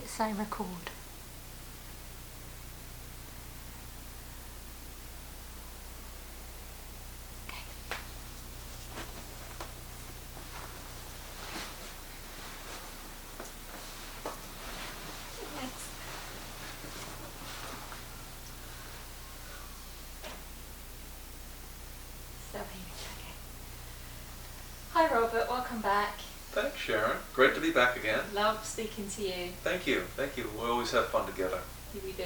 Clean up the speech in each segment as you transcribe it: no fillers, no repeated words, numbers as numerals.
hit say record. Okay. Thanks. So here we go. Hi Robert, welcome back. Thanks, Sharon. Great to be back again. Love speaking to you. Thank you. Thank you. We always have fun together. We do.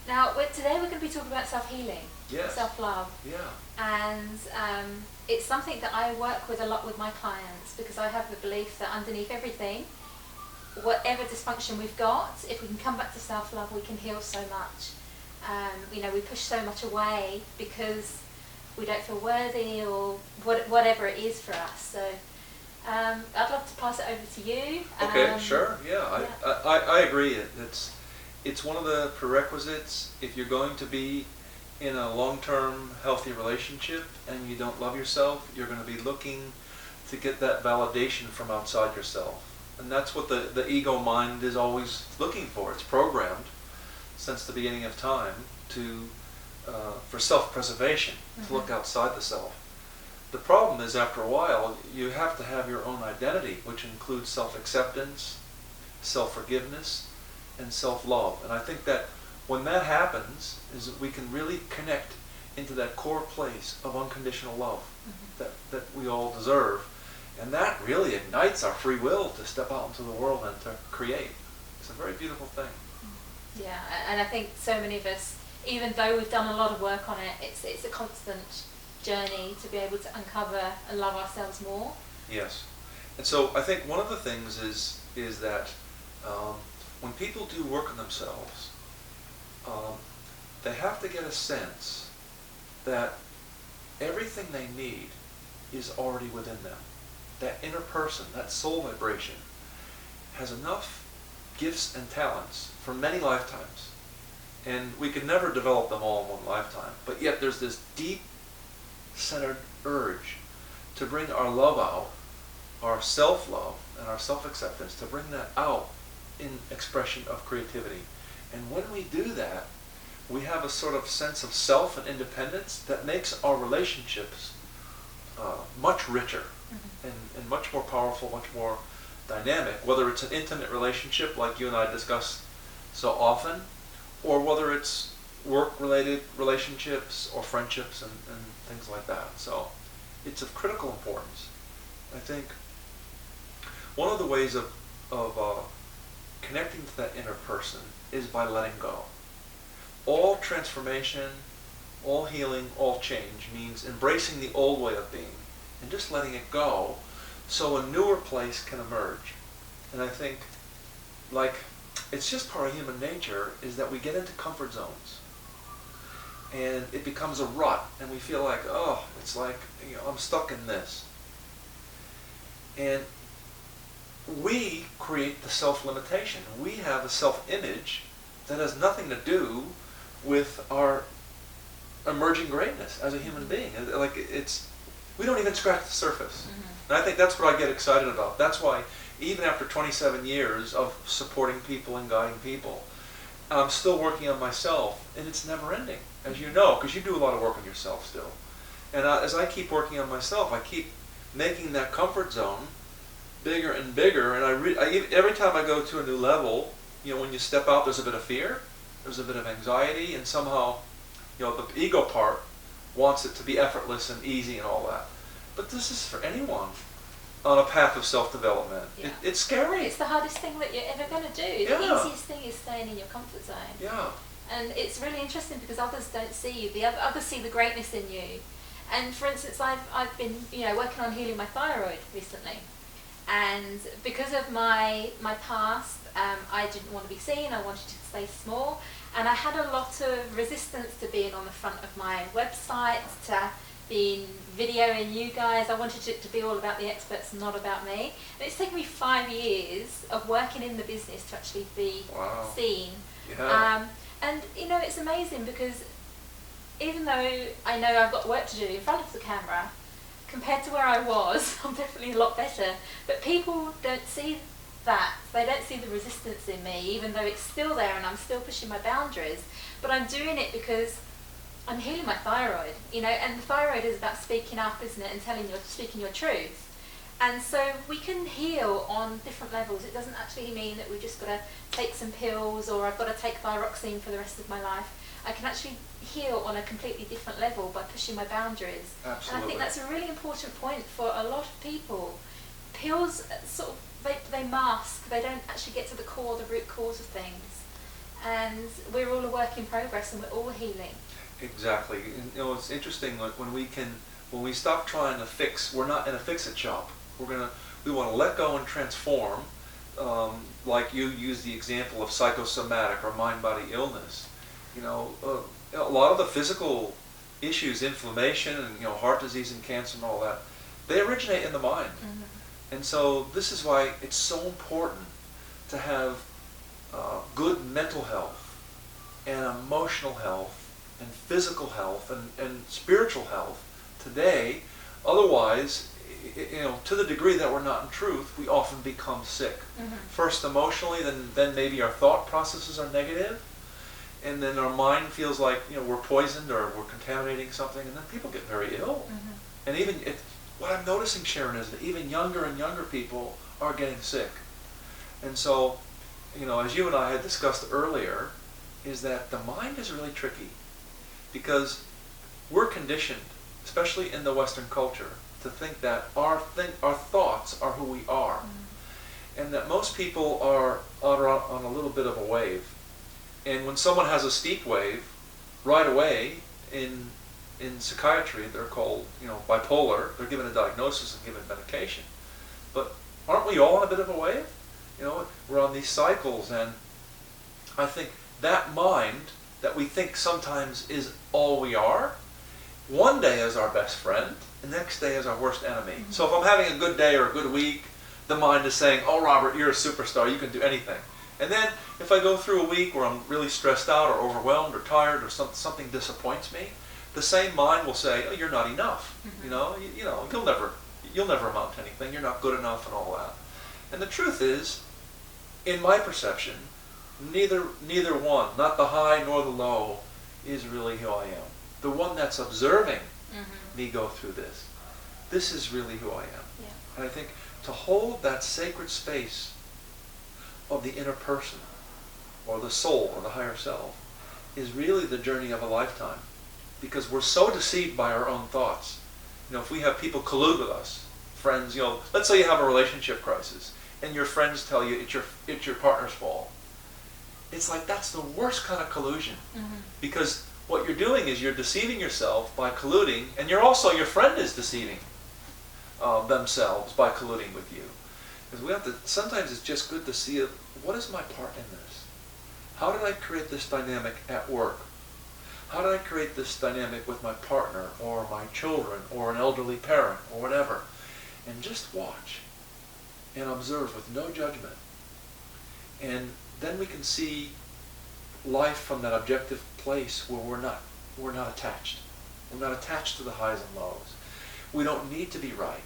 Now, today we're going to be talking about self-healing, Yes. self-love. Yeah. And it's something that I work with a lot with my clients because I have the belief that underneath everything, whatever dysfunction we've got, if we can come back to self-love, we can heal so much. We push so much away because we don't feel worthy or whatever it is for us. So I'd love to pass it over to you. Okay, sure. Yeah, yeah. I agree. It's one of the prerequisites if you're going to be in a long-term healthy relationship and you don't love yourself, you're going to be looking to get that validation from outside yourself. And that's what the ego mind is always looking for. It's programmed since the beginning of time for self-preservation, to look outside the self. The problem is after a while you have to have your own identity, which includes self-acceptance, self-forgiveness, and self-love. And I think that when that happens is that we can really connect into that core place of unconditional love that we all deserve. And that really ignites our free will to step out into the world and to create. It's a very beautiful thing. Yeah, and I think so many of us, even though we've done a lot of work on it, it's a constant journey to be able to uncover and love ourselves more. Yes. And so I think one of the things is that when people do work on themselves, they have to get a sense that everything they need is already within them. That inner person, that soul vibration, has enough gifts and talents for many lifetimes. And we could never develop them all in one lifetime. But yet there's this deep centered urge to bring our love out, our self-love and our self-acceptance, to bring that out in expression of creativity. And when we do that, we have a sort of sense of self and independence that makes our relationships much richer and much more powerful, much more dynamic, whether it's an intimate relationship like you and I discuss so often, or whether it's work-related relationships or friendships and things like that. So it's of critical importance. I think one of the ways of connecting to that inner person is by letting go. All transformation, all healing, all change means embracing the old way of being and just letting it go so a newer place can emerge. And I think, it's just part of human nature is that we get into comfort zones. And it becomes a rut, and we feel like, it's like, I'm stuck in this. And we create the self-limitation. We have a self-image that has nothing to do with our emerging greatness as a human being. We don't even scratch the surface. And I think that's what I get excited about. That's why, even after 27 years of supporting people and guiding people, I'm still working on myself, and it's never ending, as you know, because you do a lot of work on yourself still. And as I keep working on myself, I keep making that comfort zone bigger and bigger, and every time I go to a new level, when you step out, there's a bit of fear, there's a bit of anxiety, and somehow, the ego part wants it to be effortless and easy and all that. But this is for anyone on a path of self-development. Yeah. It's scary. It's the hardest thing that you're ever going to do. Yeah. The easiest thing is staying in your comfort zone. Yeah. And it's really interesting because others don't see you. The others see the greatness in you. And for instance, I've been working on healing my thyroid recently. And because of my past, I didn't want to be seen. I wanted to stay small. And I had a lot of resistance to being on the front of my website, to being videoing you guys. I wanted it to be all about the experts and not about me. And it's taken me 5 years of working in the business to actually be seen. Yeah. And it's amazing because even though I know I've got work to do in front of the camera, compared to where I was, I'm definitely a lot better. But people don't see that. They don't see the resistance in me, even though it's still there and I'm still pushing my boundaries. But I'm doing it because I'm healing my thyroid, and the thyroid is about speaking up, isn't it, and speaking your truth. And so we can heal on different levels. It doesn't actually mean that we've just got to take some pills or I've got to take thyroxine for the rest of my life. I can actually heal on a completely different level by pushing my boundaries. Absolutely. And I think that's a really important point for a lot of people. Pills sort of, they mask, they don't actually get to the core, the root cause of things. And we're all a work in progress and we're all healing. Exactly. And, it's interesting, like when we stop trying to fix, we're not in a fix-it shop. We want to let go and transform. Like you use the example of psychosomatic or mind-body illness. A lot of the physical issues, inflammation and heart disease and cancer and all that, they originate in the mind. Mm-hmm. And so this is why it's so important to have good mental health and emotional health and physical health and spiritual health today. Otherwise, to the degree that we're not in truth, we often become sick. Mm-hmm. First emotionally, then maybe our thought processes are negative, and then our mind feels like we're poisoned or we're contaminating something, and then people get very ill. Mm-hmm. And even what I'm noticing, Sharon, is that even younger and younger people are getting sick. And so, as you and I had discussed earlier, is that the mind is really tricky because we're conditioned, especially in the Western culture, to think that our thoughts are who we are. Mm-hmm. And that most people are on a little bit of a wave. And when someone has a steep wave, right away in psychiatry they're called bipolar. They're given a diagnosis and given medication. But aren't we all on a bit of a wave? We're on these cycles, and I think that mind that we think sometimes is all we are, one day is our best friend, the next day is our worst enemy. Mm-hmm. So if I'm having a good day or a good week, the mind is saying, "Oh, Robert, you're a superstar, you can do anything." And then if I go through a week where I'm really stressed out or overwhelmed or tired or something disappoints me, the same mind will say, "Oh, you're not enough. Mm-hmm. You'll never amount to anything. You're not good enough," and all that. And the truth is, in my perception, neither one, not the high nor the low, is really who I am. The one that's observing mm-hmm. me go through this is really who I am. Yeah. And I think to hold that sacred space of the inner person, or the soul, or the higher self, is really the journey of a lifetime. Because we're so deceived by our own thoughts. If we have people collude with us, friends, let's say you have a relationship crisis, and your friends tell you it's your partner's fault. It's like that's the worst kind of collusion. Mm-hmm. Because what you're doing is you're deceiving yourself by colluding, and your friend is deceiving themselves by colluding with you. Because sometimes it's just good to see what is my part in this? How did I create this dynamic at work? How did I create this dynamic with my partner or my children or an elderly parent or whatever? And just watch and observe with no judgment. And then we can see life from that objective place where we're not attached. We're not attached to the highs and lows. We don't need to be right.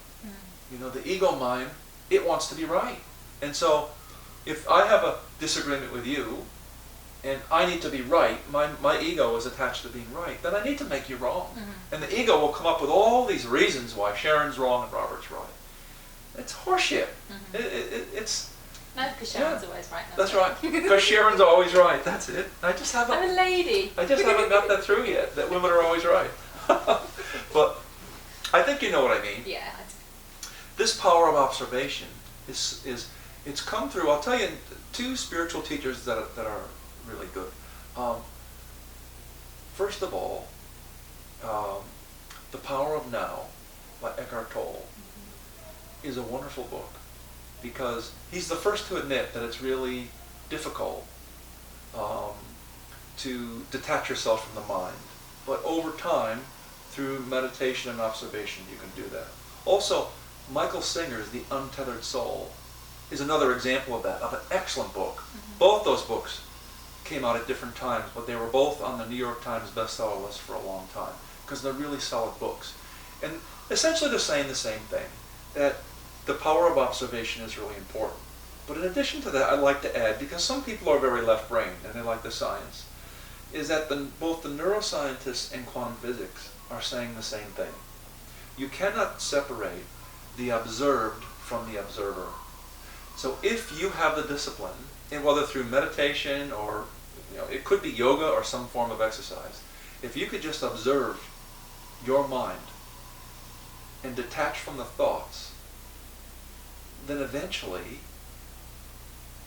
Mm. The ego mind, it wants to be right. And so if I have a disagreement with you and I need to be right, my ego is attached to being right, then I need to make you wrong. Mm-hmm. And the ego will come up with all these reasons why Sharon's wrong and Robert's right. It's horseshit. Mm-hmm. It's no, because Sharon's always right. That's right. Because Sharon's always right. That's it. I'm a lady. I just haven't got that through yet, that women are always right. But I think you know what I mean. Yeah, I do. This power of observation it's come through, I'll tell you, two spiritual teachers that are really good. First of all, The Power of Now by Eckhart Tolle mm-hmm. is a wonderful book, because he's the first to admit that it's really difficult to detach yourself from the mind. But over time, through meditation and observation, you can do that. Also, Michael Singer's The Untethered Soul is another example of that, of an excellent book. Mm-hmm. Both those books came out at different times, but they were both on the New York Times bestseller list for a long time, because they're really solid books. And essentially they're saying the same thing, that the power of observation is really important. But in addition to that, I'd like to add, because some people are very left-brained and they like the science, is that both the neuroscientists and quantum physics are saying the same thing. You cannot separate the observed from the observer. So if you have the discipline, and whether through meditation or it could be yoga or some form of exercise, if you could just observe your mind and detach from the thoughts, then eventually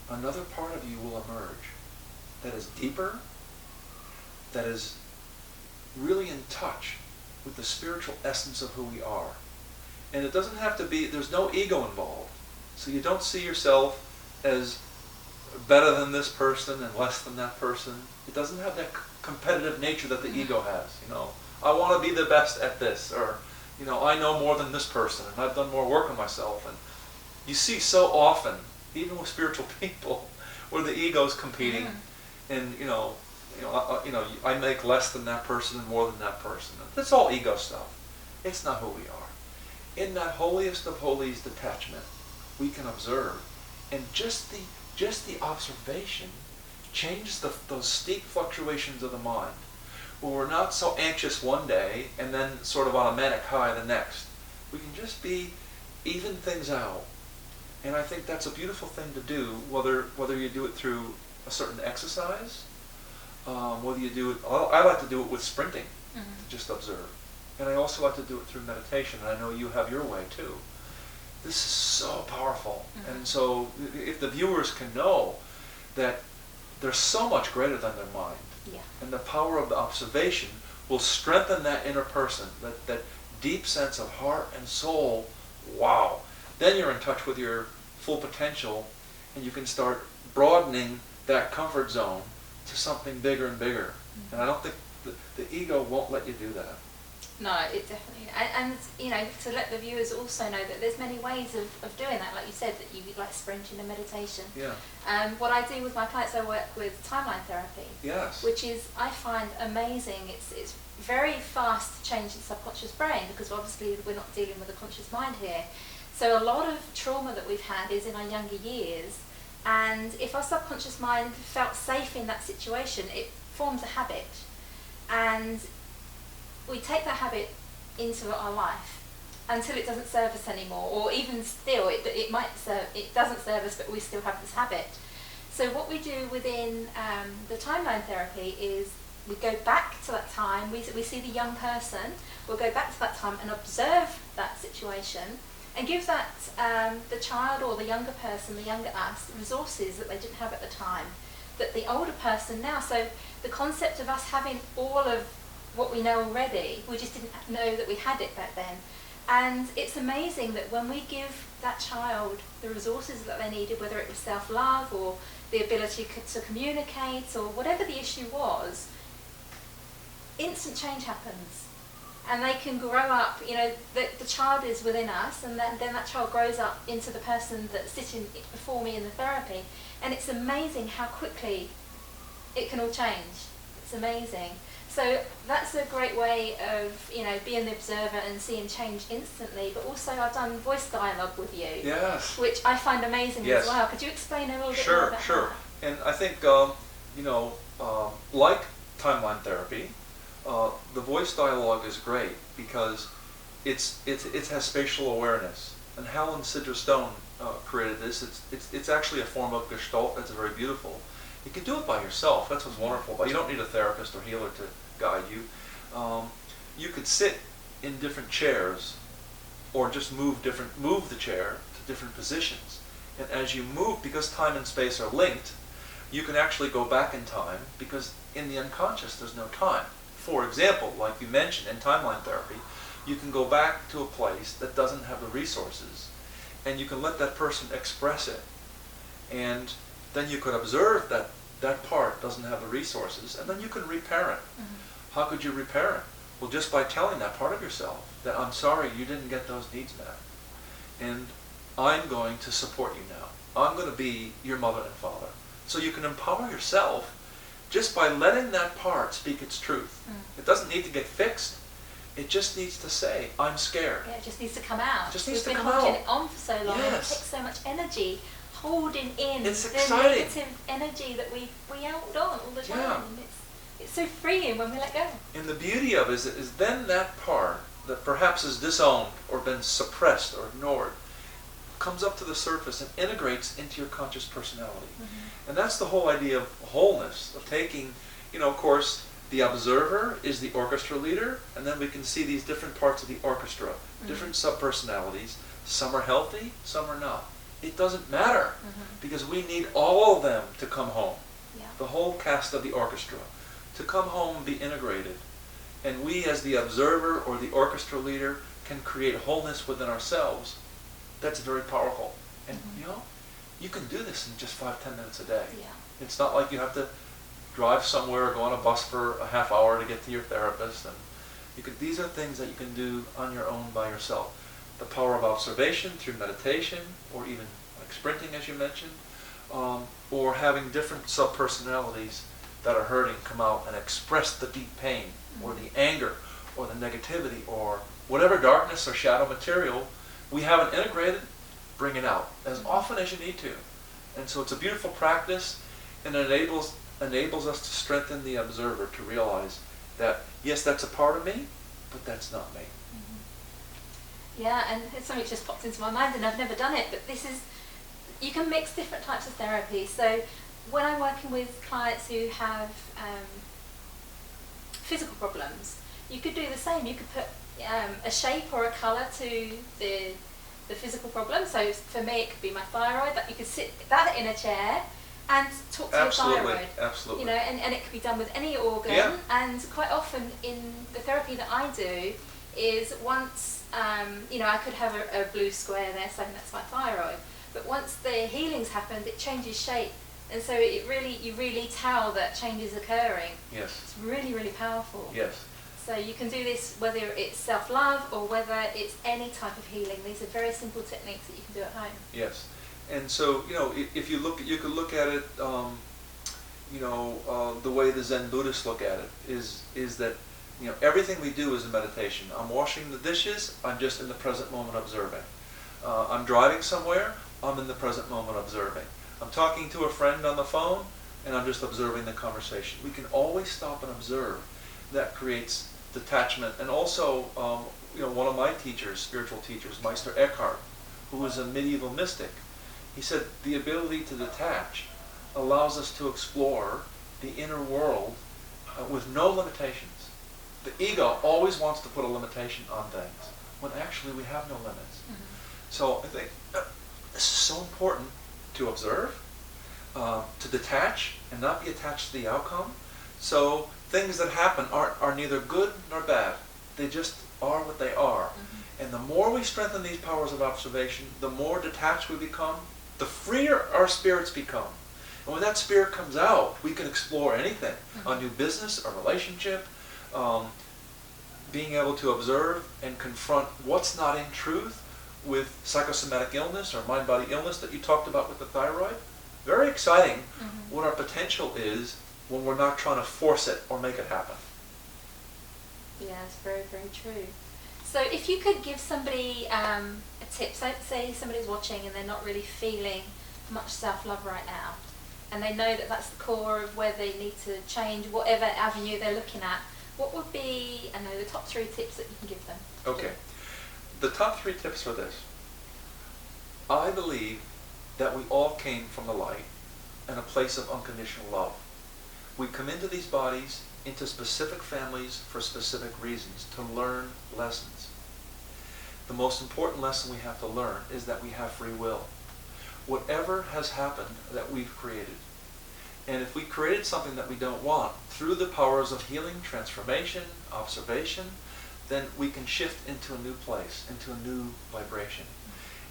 another part of you will emerge that is deeper, that is really in touch with the spiritual essence of who we are. And it doesn't have to be, there's no ego involved. So you don't see yourself as better than this person and less than that person. It doesn't have that competitive nature that the ego has. I want to be the best at this, or I know more than this person and I've done more work on myself. And you see so often, even with spiritual people, where the ego's competing, and I make less than that person and more than that person. That's all ego stuff. It's not who we are. In that holiest of holies detachment, we can observe, and just the observation changes those steep fluctuations of the mind, where we're not so anxious one day and then sort of on a manic high the next. We can just even things out. And I think that's a beautiful thing to do, whether you do it through a certain exercise, whether you do it, I like to do it with sprinting, just observe. And I also like to do it through meditation, and I know you have your way too. This is so powerful. And so if the viewers can know that they're so much greater than their mind, and the power of the observation will strengthen that inner person, that deep sense of heart and soul, wow. Then you're in touch with your full potential, and you can start broadening that comfort zone to something bigger and bigger. And I don't think the ego won't let you do that. No, it definitely, and to let the viewers also know that there's many ways of doing that, like you said, that you like sprinting and meditation. Yeah. What I do with my clients, I work with timeline therapy. Yes. Which is, I find amazing. It's very fast to change the subconscious brain, because obviously we're not dealing with a conscious mind here. So a lot of trauma that we've had is in our younger years, and if our subconscious mind felt safe in that situation, it forms a habit, and we take that habit into our life until it doesn't serve us anymore, or even still, it doesn't serve us, but we still have this habit. So what we do within the timeline therapy is we go back to that time, we see the young person, we'll go back to that time and observe that situation, and give that the child or the younger person, the younger us, resources that they didn't have at the time, that the older person now. So the concept of us having all of what we know already, we just didn't know that we had it back then. And it's amazing that when we give that child the resources that they needed, whether it was self-love or the ability to communicate or whatever the issue was, instant change happens. And they can grow up, the child is within us, and then that child grows up into the person that's sitting before me in the therapy. And it's amazing how quickly it can all change. It's amazing. So that's a great way of, being the observer and seeing change instantly. But also I've done voice dialogue with you. Yes. Which I find amazing as well. Could you explain a little bit more about that? And I think, like timeline therapy, the voice dialogue is great because it has spatial awareness. And Helen Sidra Stone created this. It's actually a form of Gestalt that's very beautiful. You can do it by yourself. That's what's wonderful. But you don't need a therapist or healer to guide you. You could sit in different chairs, or just move the chair to different positions. And as you move, because time and space are linked, you can actually go back in time, because in the unconscious there's no time. For example, like you mentioned in timeline therapy, you can go back to a place that doesn't have the resources, and you can let that person express it. And then you could observe that that part doesn't have the resources, and then you can repair it. How could you repair it? Well, just by telling that part of yourself that I'm sorry you didn't get those needs met, and I'm going to support you now. I'm going to be your mother and father. So you can empower yourself just by letting that part speak its truth. It doesn't need to get fixed. It just needs to say, I'm scared. Yeah, it just needs to come out. It just needs to We've come been holding out. it on for so long, and it Yes. takes so much energy holding in It's the exciting. negative energy that we hold on all the time. Yeah. And it's so freeing when we let go. And the beauty of it is then that part that perhaps is disowned or been suppressed or ignored comes up to the surface and integrates into your conscious personality. And that's the whole idea of wholeness, of taking, of course, the observer is the orchestra leader, and then we can see these different parts of the orchestra, different sub-personalities. Some are healthy, some are not. It doesn't matter, because we need all of them to come home. Yeah. The whole cast of the orchestra to come home and be integrated. And we, as the observer or the orchestra leader, can create wholeness within ourselves. That's very powerful. And you can do this in just 5-10 minutes a day. Yeah. It's not like you have to drive somewhere or go on a bus for a half hour to get to your therapist. And these are things that you can do on your own by yourself. The power of observation through meditation, or even like sprinting, as you mentioned, or having different sub-personalities that are hurting come out and express the deep pain, or the anger, or the negativity, or whatever darkness or shadow material we haven't integrated, bring it out as often as you need to. And so it's a beautiful practice, and it enables us to strengthen the observer to realize that, yes, that's a part of me, but that's not me. Yeah, and it's something that just popped into my mind, and I've never done it, but you can mix different types of therapy. So when I'm working with clients who have physical problems, you could do the same. You could put a shape or a colour to the physical problem. So for me, it could be my thyroid. That you could sit that in a chair and talk to your thyroid. Absolutely. And it could be done with any organ. Yeah. And quite often in the therapy that I do is once I could have a blue square there saying that's my thyroid. But once the healing's happened, it changes shape. And so you really tell that change is occurring. Yes. It's really, really powerful. Yes. So you can do this whether it's self-love or whether it's any type of healing. These are very simple techniques that you can do at home. Yes. And so, if you could look at it, the way the Zen Buddhists look at it is that, everything we do is a meditation. I'm washing the dishes, I'm just in the present moment observing. I'm driving somewhere, I'm in the present moment observing. I'm talking to a friend on the phone, and I'm just observing the conversation. We can always stop and observe. That creates detachment. And also, one of my teachers, spiritual teachers, Meister Eckhart, who was a medieval mystic, he said the ability to detach allows us to explore the inner world with no limitations. The ego always wants to put a limitation on things, when actually we have no limits. So I think this is so important to observe, to detach and not be attached to the outcome. So things that happen are neither good nor bad. They just are what they are. And the more we strengthen these powers of observation, the more detached we become, the freer our spirits become. And when that spirit comes out, we can explore anything. A new business, a relationship, being able to observe and confront what's not in truth with psychosomatic illness or mind-body illness that you talked about with the thyroid. Very exciting what our potential is when we're not trying to force it or make it happen. Yeah, it's very, very true. So if you could give somebody a tip, so say somebody's watching and they're not really feeling much self-love right now, and they know that that's the core of where they need to change whatever avenue they're looking at, what would be, the top 3 tips that you can give them? Okay. The top 3 tips are this. I believe that we all came from the light and a place of unconditional love. We come into these bodies, into specific families for specific reasons, to learn lessons. The most important lesson we have to learn is that we have free will. Whatever has happened that we've created, and if we created something that we don't want, through the powers of healing, transformation, observation, then we can shift into a new place, into a new vibration.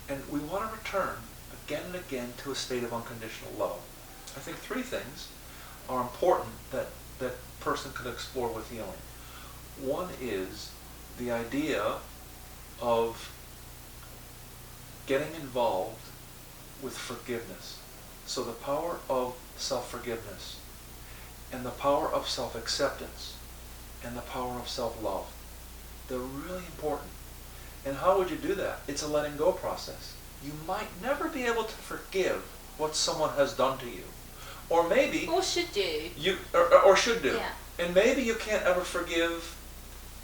And we want to return again and again to a state of unconditional love. I think 3 things are important that person could explore with healing. One is the idea of getting involved with forgiveness. So the power of self-forgiveness and the power of self-acceptance and the power of self-love. They're really important. And how would you do that? It's a letting go process. You might never be able to forgive what someone has done to you. Or maybe Or should do. or should do. Yeah. And maybe you can't ever forgive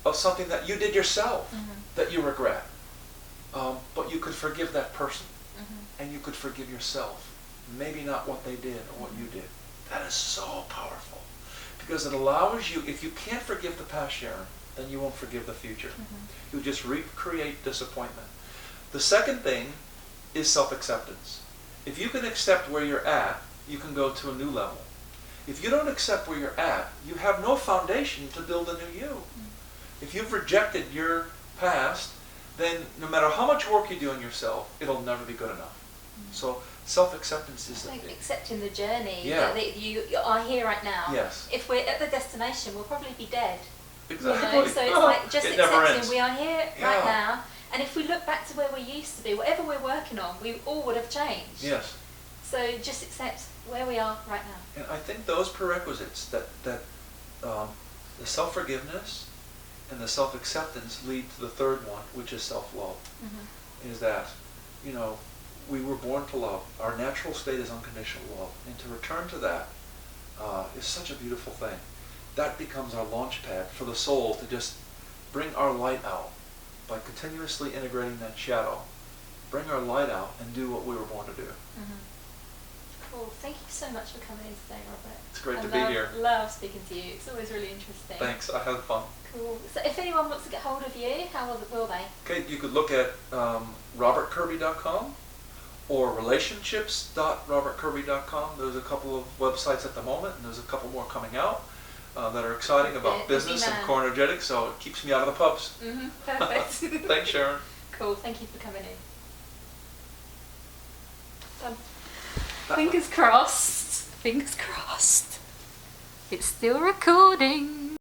of something that you did yourself that you regret. But you could forgive that person. And you could forgive yourself. Maybe not what they did or what you did. That is so powerful. Because it allows you, if you can't forgive the past, Sharon, then you won't forgive the future. You'll just recreate disappointment. The second thing is self-acceptance. If you can accept where you're at, you can go to a new level. If you don't accept where you're at, you have no foundation to build a new you. If you've rejected your past, then no matter how much work you do on yourself, it'll never be good enough. So self-acceptance is like accepting the journey, Yeah. that you are here right now. Yes. If we're at the destination, we'll probably be dead. Exactly. You know? So it's like just It never accepting ends. we are here Yeah. right now. And if we look back to where we used to be, whatever we're working on, we all would have changed. Yes. So just accept where we are right now. And I think those prerequisites, that the self-forgiveness and the self-acceptance lead to the third one, which is self-love. Is that, you know, we were born to love. Our natural state is unconditional love. And to return to that is such a beautiful thing. That becomes our launch pad for the soul to just bring our light out by continuously integrating that shadow. Bring our light out and do what we were born to do. Cool. Thank you so much for coming in today, Robert. It's great to I be here. love speaking to you. It's always really interesting. Thanks. I had fun. Cool. So if anyone wants to get hold of you, how will they? Okay, you could look at robertkirby.com or relationships.robertkirby.com. There's a couple of websites at the moment, and there's a couple more coming out that are exciting about business and core-energetics, so it keeps me out of the pubs. Perfect. Thanks, Sharon. Cool. Thank you for coming in. Done. Fingers crossed. Fingers crossed. It's still recording.